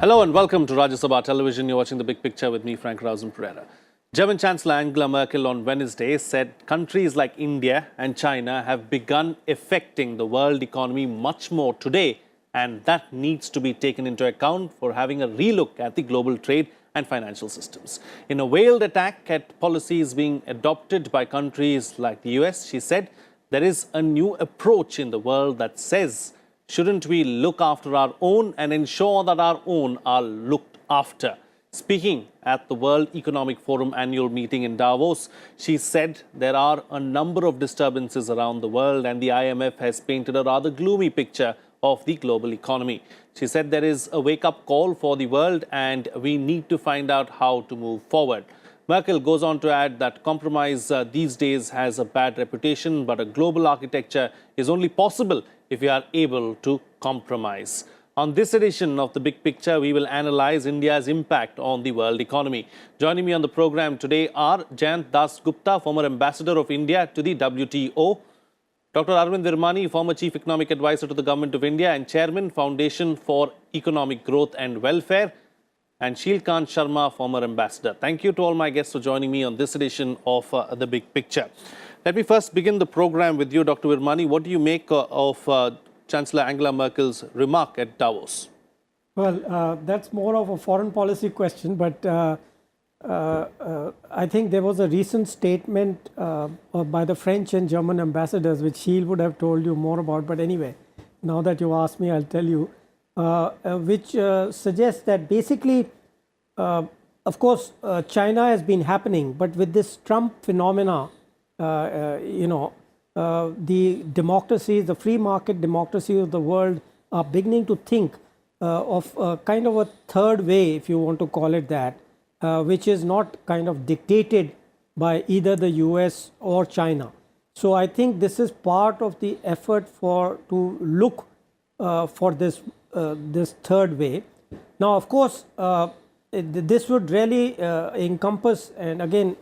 Hello and welcome to Rajya Sabha Television. You're watching The Big Picture with me, Frank Pereira. German Chancellor Angela Merkel on Wednesday said countries like India and China have begun affecting the world economy much more today, and that needs to be taken into account for having a relook at the global trade and financial systems. In a veiled attack at policies being adopted by countries like the US, she said there is a new approach in the world that says, shouldn't we look after our own and ensure that our own are looked after? Speaking at the World Economic Forum annual meeting in Davos, she said there are a number of disturbances around the world and the IMF has painted a rather gloomy picture of the global economy. She said there is a wake-up call for the world and we need to find out how to move forward. Merkel goes on to add that compromise these days has a bad reputation, but a global architecture is only possible if we are able to compromise. On this edition of The Big Picture, we will analyze India's impact on the world economy. Joining me on the program today are Jayant Das Gupta, former ambassador of India to the WTO, Dr. Arvind Virmani, former chief economic advisor to the Government of India and chairman, Foundation for Economic Growth and Welfare, and Shilkant Sharma, former ambassador. Thank you to all my guests for joining me on this edition of The Big Picture. Let me first begin the program with you, Dr. Virmani. What do you make of Chancellor Angela Merkel's remark at Davos? Well, that's more of a foreign policy question, but I think there was a recent statement by the French and German ambassadors, which Sheil would have told you more about. But anyway, now that you asked me, I'll tell you, which suggests that basically, of course, China has been happening, but with this Trump phenomena, the democracies, the free market democracies of the world are beginning to think of kind of a third way, if you want to call it that, which is not kind of dictated by either the US or China. So I think this is part of the effort to look for this third way. Now, of course, this would really encompass, and again,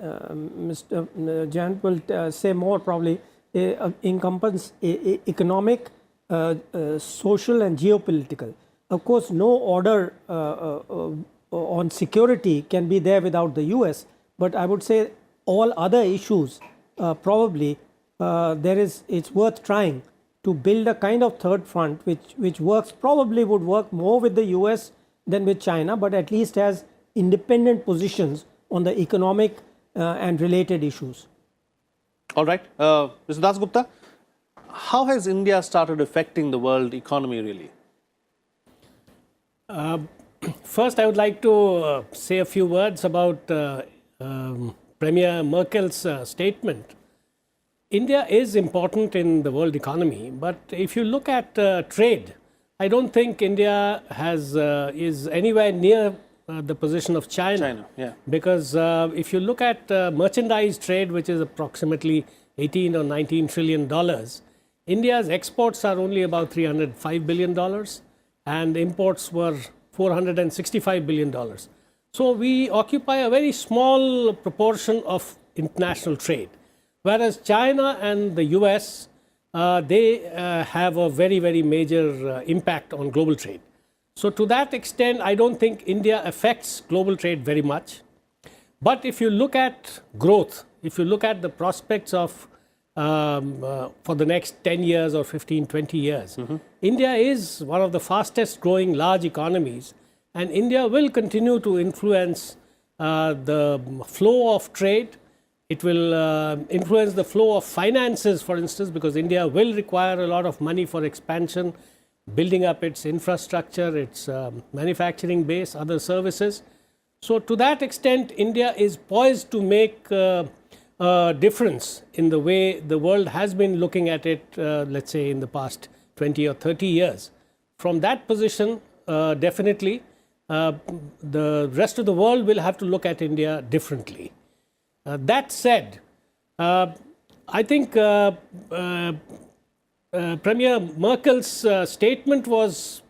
Mr. Jayant will say more probably, encompass economic, social and geopolitical. Of course, no order on security can be there without the US, but I would say all other issues probably it's worth trying to build a kind of third front which probably would work more with the US than with China, but at least has independent positions on the economic and related issues. All right. Mr. Das Gupta, how has India started affecting the world economy really? First, I would like to say a few words about Premier Merkel's statement. India is important in the world economy, but if you look at trade, I don't think India is anywhere near the position of China. Yeah. Because if you look at merchandise trade, which is approximately 18 or 19 trillion dollars, India's exports are only about $305 billion and imports were $465 billion. So we occupy a very small proportion of international trade, whereas China and the US they have a very, very major impact on global trade. So to that extent, I don't think India affects global trade very much. But if you look at growth, if you look at the prospects of for the next 10 years or 15, 20 years, India is one of the fastest growing large economies, and India will continue to influence the flow of trade. It will influence the flow of finances, for instance, because India will require a lot of money for expansion, building up its infrastructure, its manufacturing base, other services. So to that extent, India is poised to make a difference in the way the world has been looking at it, let's say in the past 20 or 30 years. From that position, definitely, the rest of the world will have to look at India differently. That said, I think Premier Merkel's statement was,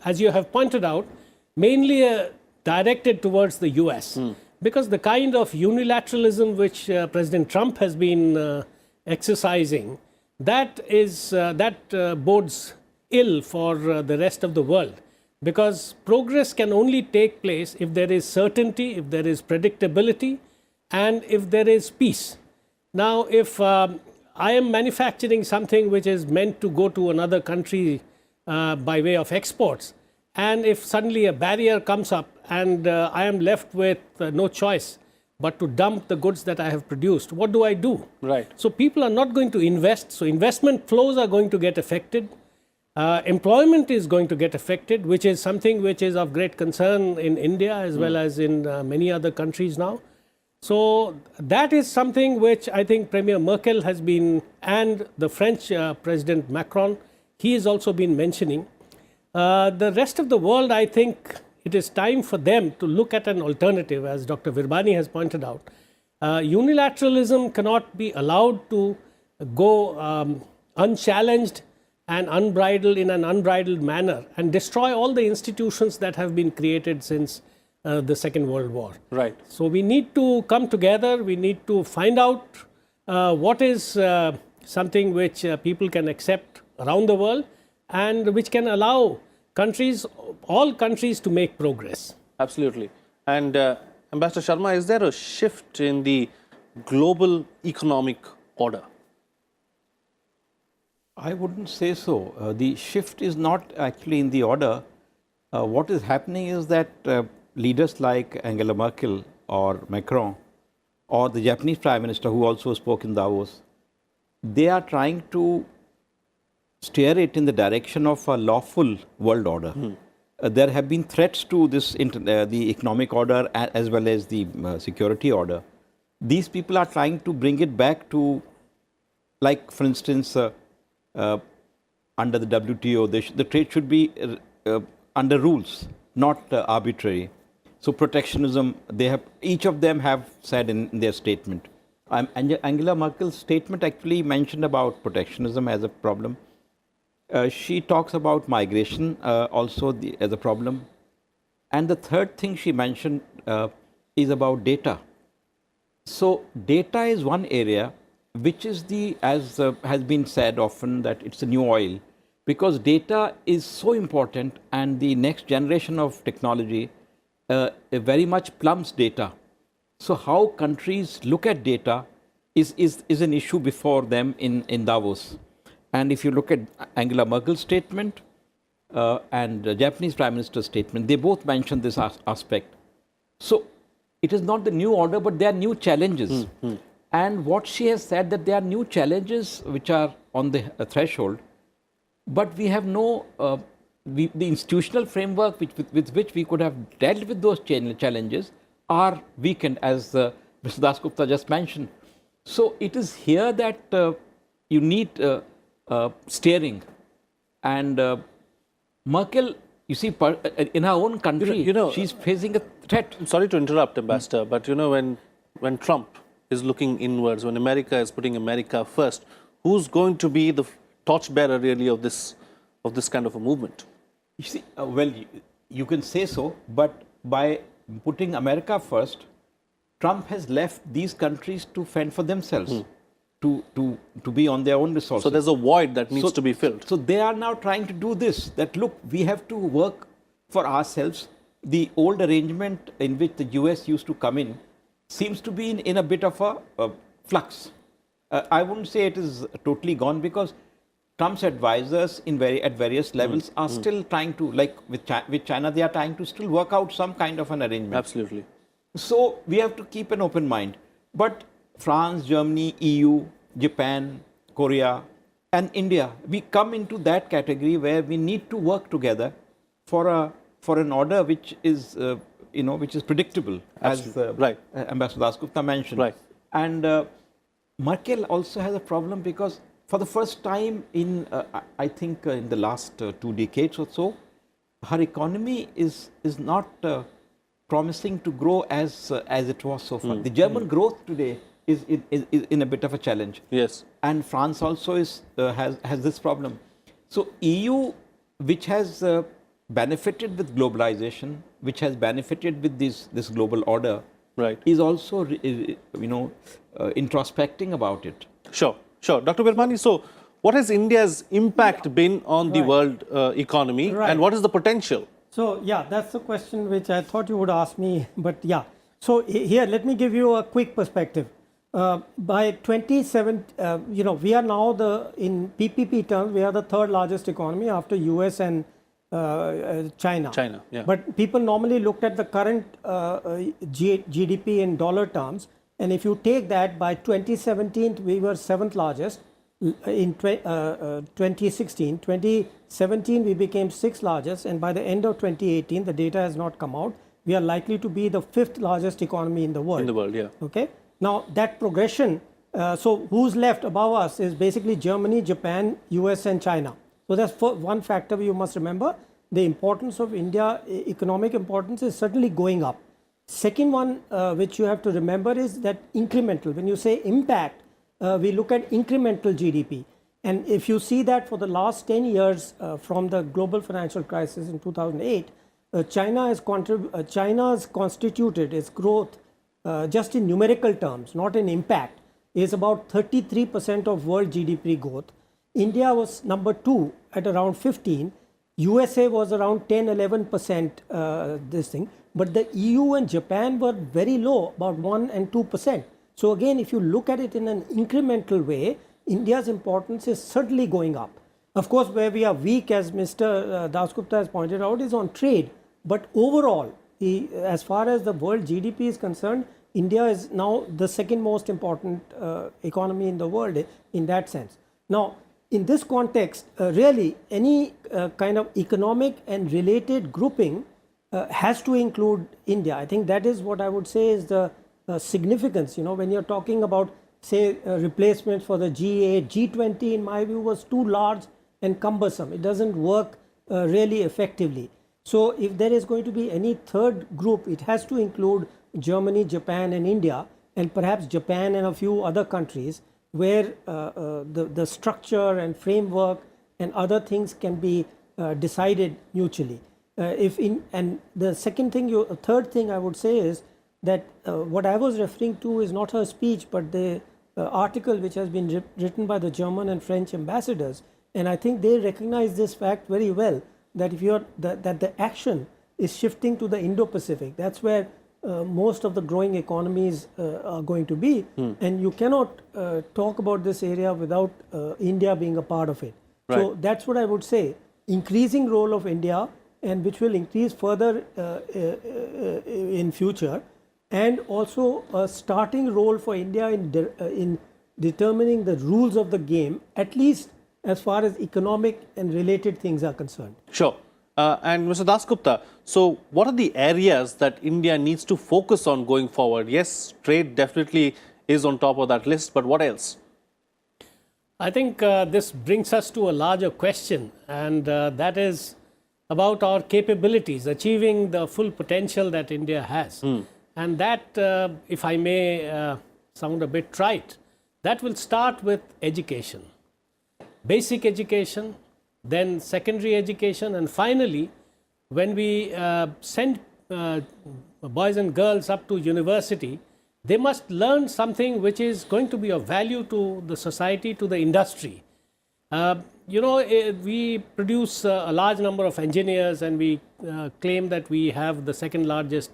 as you have pointed out, mainly directed towards the US. Because the kind of unilateralism which President Trump has been exercising, that bodes ill for the rest of the world. because progress can only take place if there is certainty, if there is predictability, and if there is peace. Now, if I am manufacturing something which is meant to go to another country by way of exports, and if suddenly a barrier comes up and I am left with no choice but to dump the goods that I have produced, what do I do? Right. So people are not going to invest. So investment flows are going to get affected. Employment is going to get affected, which is something which is of great concern in India as well as in many other countries now. So that is something which I think Premier Merkel has been, and the French President Macron, he has also been mentioning. The rest of the world, I think it is time for them to look at an alternative, as Dr. Virbani has pointed out. Unilateralism cannot be allowed to go unchallenged and unbridled in an unbridled manner and destroy all the institutions that have been created since the Second World War. Right. So we need to come together. We need to find out what is something which people can accept around the world and which can allow countries, all countries, to make progress. Absolutely. And Ambassador Sharma, is there a shift in the global economic order? I wouldn't say so. The shift is not actually in the order. What is happening is that leaders like Angela Merkel or Macron or the Japanese Prime Minister, who also spoke in Davos, they are trying to steer it in the direction of a lawful world order. There have been threats to this the economic order as well as the security order. These people are trying to bring it back to, like, for instance, under the WTO, the trade should be under rules, not arbitrary. So protectionism, each of them have said in their statement. Angela Merkel's statement actually mentioned about protectionism as a problem. She talks about migration also as a problem. And the third thing she mentioned is about data. So data is one area which is as has been said often, that it's the new oil, because data is so important, and the next generation of technology very much plumbs data. So how countries look at data is an issue before them in Davos. And if you look at Angela Merkel's statement and the Japanese Prime Minister's statement, they both mention this aspect. So it is not the new order, but there are new challenges. And what she has said, that there are new challenges which are on the threshold, but we have no, the institutional framework with which we could have dealt with those challenges are weakened, as Mr. Dasgupta just mentioned. So it is here that you need steering. And Merkel, you see, in her own country, she's facing a threat. I'm sorry to interrupt, Ambassador, but when Trump is looking inwards, when America is putting America first, who's going to be the torchbearer really of this kind of a movement? You see, well, you can say so, but by putting America first, Trump has left these countries to fend for themselves, to be on their own resources. So there's a void that needs to be filled. So they are now trying to do this, that look, we have to work for ourselves. The old arrangement in which the US used to come in seems to be in a bit of a flux. I wouldn't say it is totally gone, because Trump's advisors at various levels are still trying to, like with China, they are trying to still work out some kind of an arrangement. Absolutely. So we have to keep an open mind. But France, Germany, EU, Japan, Korea, and India, we come into that category where we need to work together for an order which is which is predictable, as Ambassador Dasgupta mentioned. Right. And Merkel also has a problem, because for the first time in, I think, in the last 2 decades or so, her economy is not promising to grow as it was so far. The German growth today is in a bit of a challenge. Yes. And France also has this problem. So EU, which has benefited with globalization, which has benefited with this global order, right, is also introspecting about it. Sure. Dr. Virbani, so what has India's impact been on the world economy, and what is the potential? So yeah, that's the question which I thought you would ask me, but yeah. So here, let me give you a quick perspective. By 27, we are now in PPP terms, we are the third largest economy after US and China. China, yeah. But people normally looked at the current GDP in dollar terms, and if you take that, by 2017 we were seventh largest. In 2016, 2017 we became sixth largest, and by the end of 2018, the data has not come out, we are likely to be the fifth largest economy in the world. In the world, yeah. Okay. Now that progression, so who's left above us is basically Germany, Japan, US and China. So that's one factor you must remember. The importance of India, economic importance, is certainly going up. Second one which you have to remember is that incremental. When you say impact, we look at incremental GDP. And if you see that for the last 10 years from the global financial crisis in 2008, China has constituted its growth just in numerical terms, not in impact, is about 33% of world GDP growth. India was number 2 at around 15. USA was around 10-11% this thing. But the EU and Japan were very low, about 1 and 2%. So again, if you look at it in an incremental way, India's importance is certainly going up. Of course, where we are weak, as Mr. Dasgupta has pointed out, is on trade. But overall, as far as the world GDP is concerned, India is now the second most important economy in the world in that sense. Now, in this context, really, any kind of economic and related grouping has to include India. I think that is what I would say is the significance. When you're talking about, say, replacements for the G8, G20, in my view, was too large and cumbersome. It doesn't work really effectively. So if there is going to be any third group, it has to include Germany, Japan and India, and perhaps Japan and a few other countries where the structure and framework and other things can be decided mutually. And the third thing I would say is that what I was referring to is not her speech, but the article which has been written by the German and French ambassadors, and I think they recognize this fact very well, that that the action is shifting to the Indo-Pacific. That's where most of the growing economies are going to be, and you cannot talk about this area without India being a part of it. Right. So that's what I would say. Increasing role of India, and which will increase further in future, and also a starting role for India in determining the rules of the game, at least as far as economic and related things are concerned. Sure. And Mr. Dasgupta, so what are the areas that India needs to focus on going forward? Yes, trade definitely is on top of that list, but what else? I think this brings us to a larger question, and that is about our capabilities, achieving the full potential that India has. And that, if I may sound a bit trite, that will start with education. Basic education, then secondary education, and finally, when we send boys and girls up to university, they must learn something which is going to be of value to the society, to the industry. We produce a large number of engineers, and we claim that we have the second largest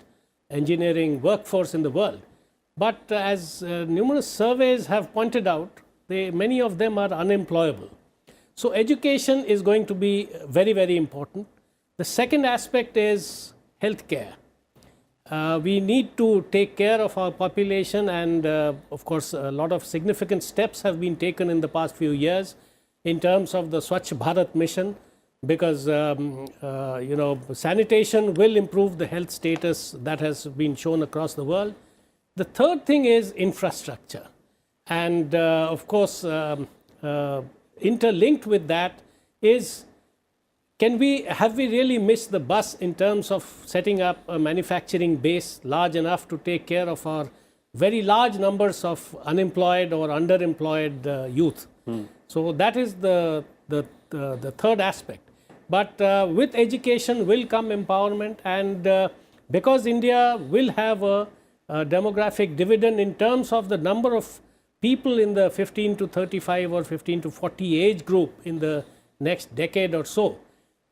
engineering workforce in the world. But as numerous surveys have pointed out, many of them are unemployable. So education is going to be very, very important. The second aspect is healthcare. We need to take care of our population, and of course a lot of significant steps have been taken in the past few years in terms of the Swachh Bharat mission, because sanitation will improve the health status that has been shown across the world. The third thing is infrastructure, and of course interlinked with that is, have we really missed the bus in terms of setting up a manufacturing base large enough to take care of our very large numbers of unemployed or underemployed youth? So that is the third aspect. But with education will come empowerment, and because India will have a demographic dividend in terms of the number of people in the 15 to 35 or 15 to 40 age group in the next decade or so,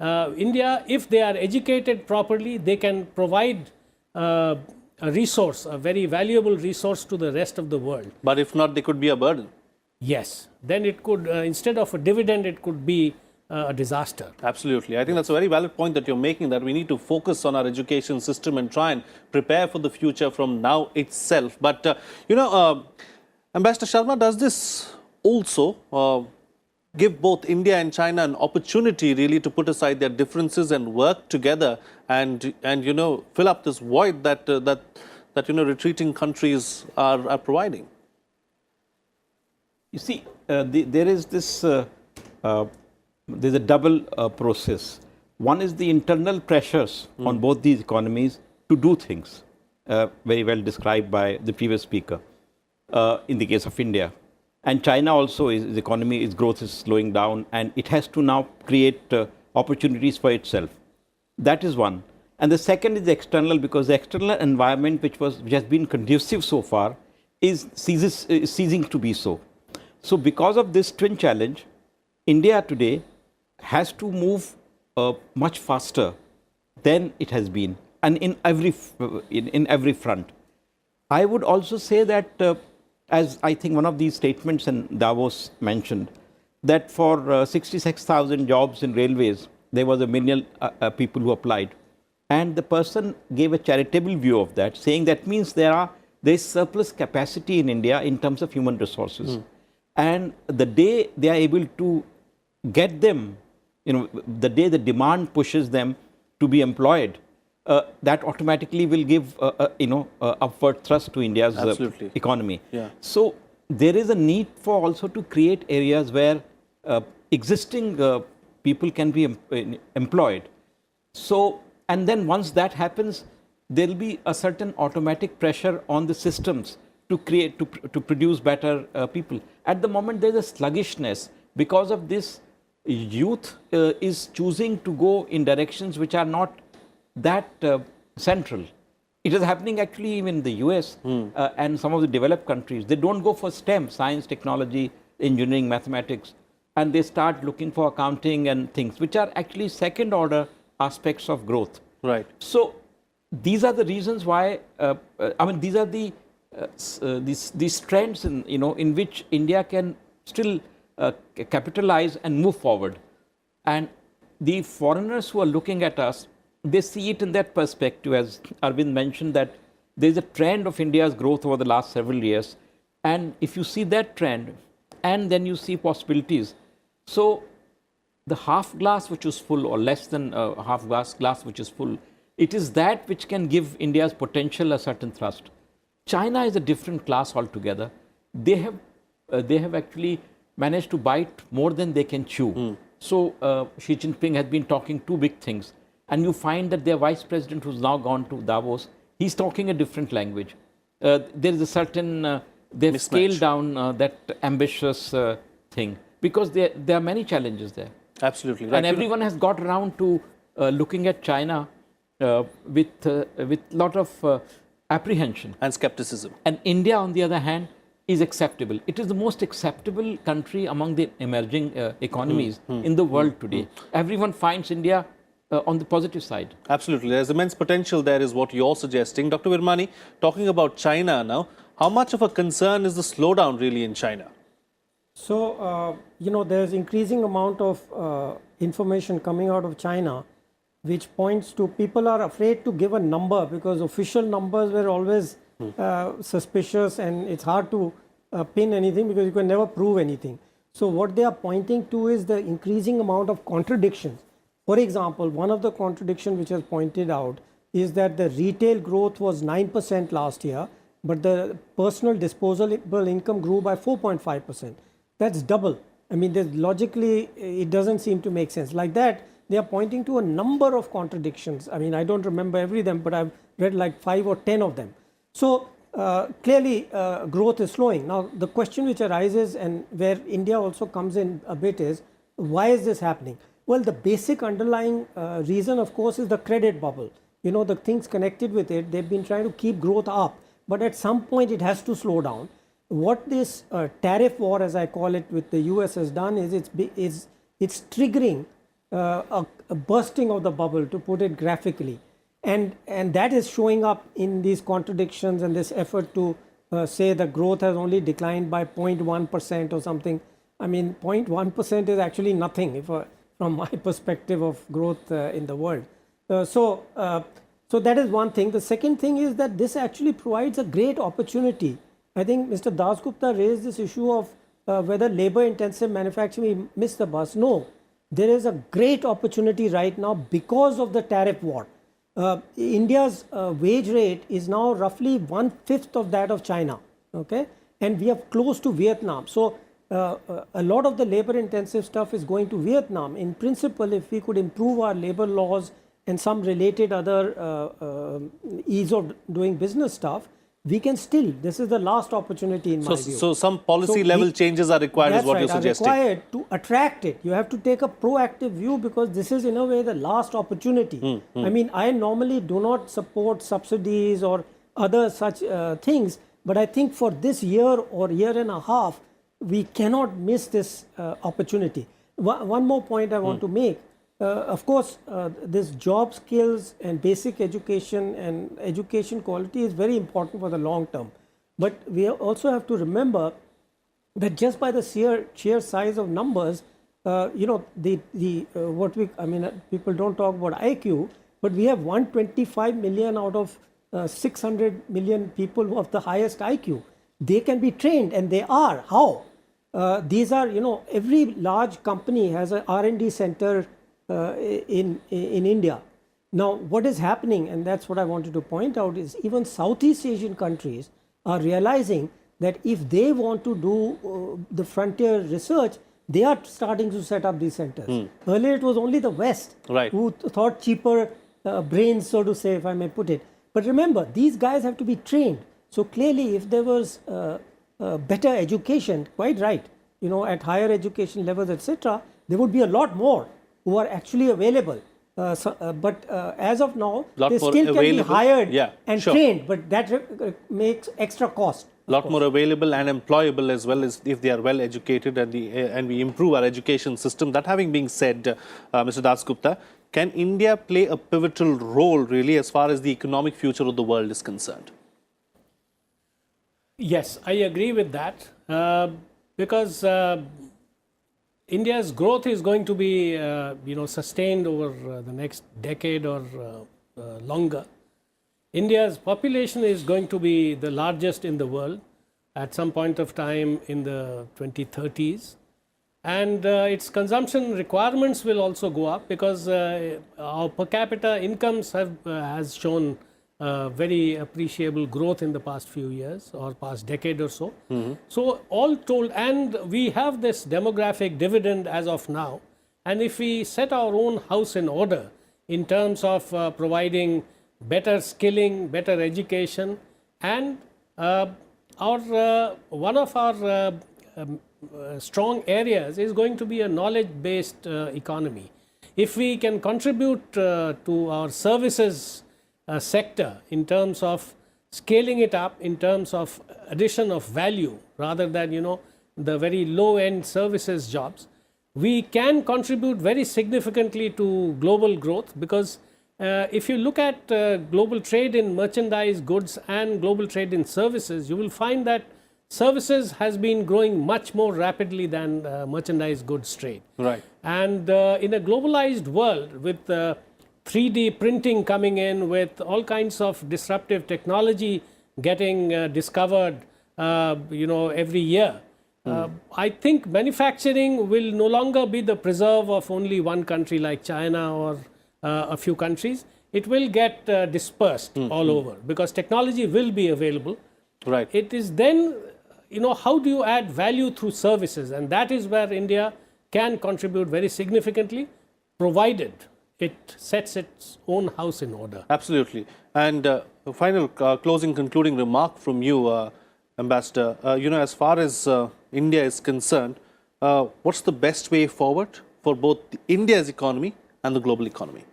India, if they are educated properly, they can provide a resource, a very valuable resource to the rest of the world. But if not, they could be a burden. Yes, then it could, instead of a dividend, it could be a disaster. Absolutely. I think that's a very valid point that you're making, that we need to focus on our education system and try and prepare for the future from now itself. But, Ambassador Sharma, does this also give both India and China an opportunity really to put aside their differences and work together and fill up this void that retreating countries are providing? You see, there is this, there's a double process. One is the internal pressures on both these economies to do things, very well described by the previous speaker, in the case of India. And China also, its economy, its growth is slowing down, and it has to now create opportunities for itself. That is one. And the second is the external, because the external environment, which has been conducive so far, is ceasing to be so. So because of this twin challenge, India today has to move much faster than it has been, and in every front. I would also say that, as I think one of these statements in Davos mentioned, that for 66,000 jobs in railways, there was 1 million people who applied. And the person gave a charitable view of that, saying that means there is surplus capacity in India in terms of human resources. And the day they are able to get them, the day the demand pushes them to be employed, that automatically will give upward thrust to India's economy. Yeah. So there is a need for also to create areas where existing people can be employed. So, and then once that happens, there will be a certain automatic pressure on the systems to create, to produce better people. At the moment, there is a sluggishness. Because of this, youth is choosing to go in directions which are not that central. It is happening actually even in the US and some of the developed countries. They don't go for STEM, science, technology, engineering, mathematics, and they start looking for accounting and things, which are actually second order aspects of growth. Right. So these are the reasons why, these are the these trends in which India can still capitalize and move forward. And the foreigners who are looking at us, they see it in that perspective, as Arvind mentioned, that there is a trend of India's growth over the last several years. And if you see that trend, and then you see possibilities. So the half glass which is full, or less than half glass which is full, it is that which can give India's potential a certain thrust. China is a different class altogether. They have actually managed to bite more than they can chew. So Xi Jinping has been talking two big things. And you find that their vice president, who's now gone to Davos, he's talking a different language. There is a certain, they've scaled down that ambitious thing, because there are many challenges there. Absolutely. Right. And everyone has got around to looking at China with lot of apprehension. And skepticism. And India, on the other hand, is acceptable. It is the most acceptable country among the emerging economies in the world today. Everyone finds India on the positive side. Absolutely. There's immense potential there, is what you're suggesting. Dr. Virmani, talking about China now, how much of a concern is the slowdown really in China? So, there's increasing amount of information coming out of China, which points to people are afraid to give a number, because official numbers were always suspicious, and it's hard to pin anything because you can never prove anything. So what they are pointing to is the increasing amount of contradictions. For example, one of the contradictions which is pointed out is that the retail growth was 9% last year, but the personal disposable income grew by 4.5%. That's double. I mean, logically, it doesn't seem to make sense. Like that, they are pointing to a number of contradictions. I mean, I don't remember every of them, but I've read like 5 or 10 of them. So clearly, growth is slowing. Now, the question which arises, and where India also comes in a bit, is why is this happening? Well, the basic underlying reason, of course, is the credit bubble. The things connected with it, they've been trying to keep growth up, but at some point it has to slow down. What this tariff war, as I call it, with the US has done is it's triggering a bursting of the bubble, to put it graphically. And that is showing up in these contradictions and this effort to say the growth has only declined by 0.1% or something. I mean, 0.1% is actually nothing if, from my perspective of growth in the world. So that is one thing. The second thing is that this actually provides a great opportunity. I think Mr. Dasgupta raised this issue of whether labor-intensive manufacturing missed the bus. No, there is a great opportunity right now because of the tariff war. India's wage rate is now roughly 1/5 of that of China, okay, and we are close to Vietnam. So a lot of the labor-intensive stuff is going to Vietnam. In principle, if we could improve our labor laws and some related other ease of doing business stuff, we can still, this is the last opportunity in my view. So some policy level changes are required is what you're suggesting. Are required to attract it. You have to take a proactive view because this is in a way the last opportunity. I mean, I normally do not support subsidies or other such things, but I think for this year or year and a half, we cannot miss this opportunity. One more point I want to make. Of course, this job skills and basic education and education quality is very important for the long term. But we also have to remember that just by the sheer size of numbers, you know, people don't talk about IQ, but we have 125 million out of 600 million people of the highest IQ. They can be trained, and they are. How? These are, you know, every large company has an R&D center in India. Now, what is happening, and that's what I wanted to point out, is even Southeast Asian countries are realizing that if they want to do the frontier research, they are starting to set up these centers. Earlier, it was only the West who thought cheaper brains, so to say, if I may put it. But remember, these guys have to be trained. So clearly, if there was better education, quite right, you know, at higher education levels, etc., there would be a lot more who are actually available. But as of now, they still can be hired and trained, but that makes extra cost. A lot more available and employable as well as if they are well educated and we improve our education system. That having been said, Mr. Dasgupta, can India play a pivotal role really as far as the economic future of the world is concerned? Yes, I agree with that because India's growth is going to be, you know, sustained over the next decade or longer. India's population is going to be the largest in the world at some point of time in the 2030s. And its consumption requirements will also go up because our per capita incomes has shown very appreciable growth in the past few years or past decade or so. So all told, and we have this demographic dividend as of now. And if we set our own house in order in terms of providing better skilling, better education, and one of our strong areas is going to be a knowledge-based economy. If we can contribute to our services sector in terms of scaling it up, in terms of addition of value, rather than, you know, the very low-end services jobs, we can contribute very significantly to global growth because if you look at global trade in merchandise goods and global trade in services, you will find that services has been growing much more rapidly than merchandise goods trade. Right. And in a globalized world with 3D printing coming in, with all kinds of disruptive technology getting discovered, you know, every year, I think manufacturing will no longer be the preserve of only one country like China or a few countries. It will get dispersed all over because technology will be available. Right. It is then, you know, how do you add value through services? And that is where India can contribute very significantly, provided it sets its own house in order. Absolutely. And a final closing concluding remark from you, Ambassador. You know, as far as India is concerned, what's the best way forward for both India's economy and the global economy?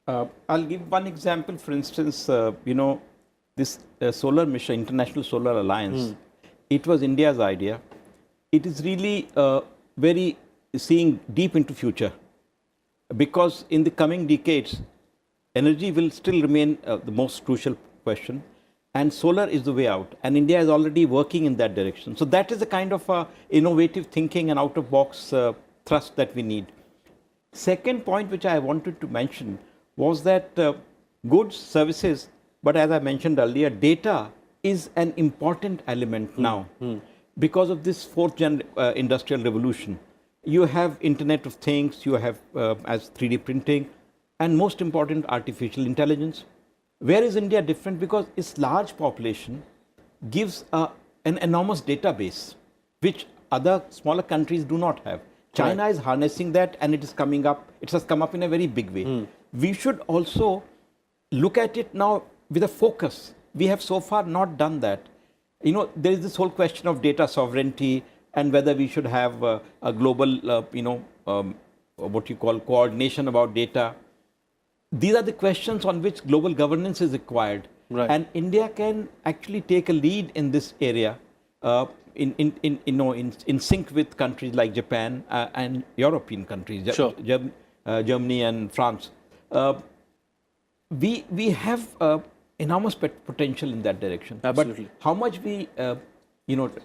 I'll give one example. For instance, you know, this solar mission, International Solar Alliance, it was India's idea. It is really very seeing deep into future. because in the coming decades, energy will still remain the most crucial question, and solar is the way out. And India is already working in that direction. So that is the kind of innovative thinking and out-of-box thrust that we need. Second point which I wanted to mention was that goods, services, but as I mentioned earlier, data is an important element now because of this fourth industrial revolution. You have Internet of Things, you have as 3D printing, and most important, artificial intelligence. Where is India different? Because its large population gives an enormous database, which other smaller countries do not have. China is harnessing that, and it is coming up. It has come up in a very big way. We should also look at it now with a focus. We have so far not done that. You know, there is this whole question of data sovereignty and whether we should have a global, what you call coordination about data. These are the questions on which global governance is required. And India can actually take a lead in this area in sync with countries like Japan and European countries, Germany and France. We have enormous potential in that direction. Absolutely. But how much we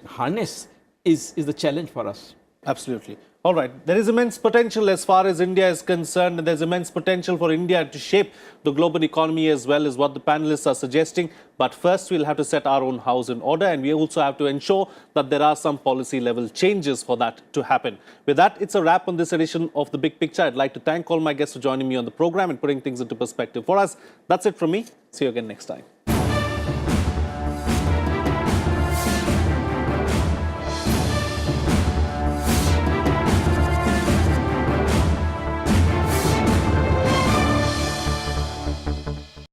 harness is the challenge for us. Absolutely. All right. There is immense potential as far as India is concerned, and there's immense potential for India to shape the global economy as well, as what the panelists are suggesting. But first, we'll have to set our own house in order, and we also have to ensure that there are some policy level changes for that to happen. With that, it's a wrap on this edition of The Big Picture. I'd like to thank all my guests for joining me on the program and putting things into perspective for us. That's it from me. See you again next time.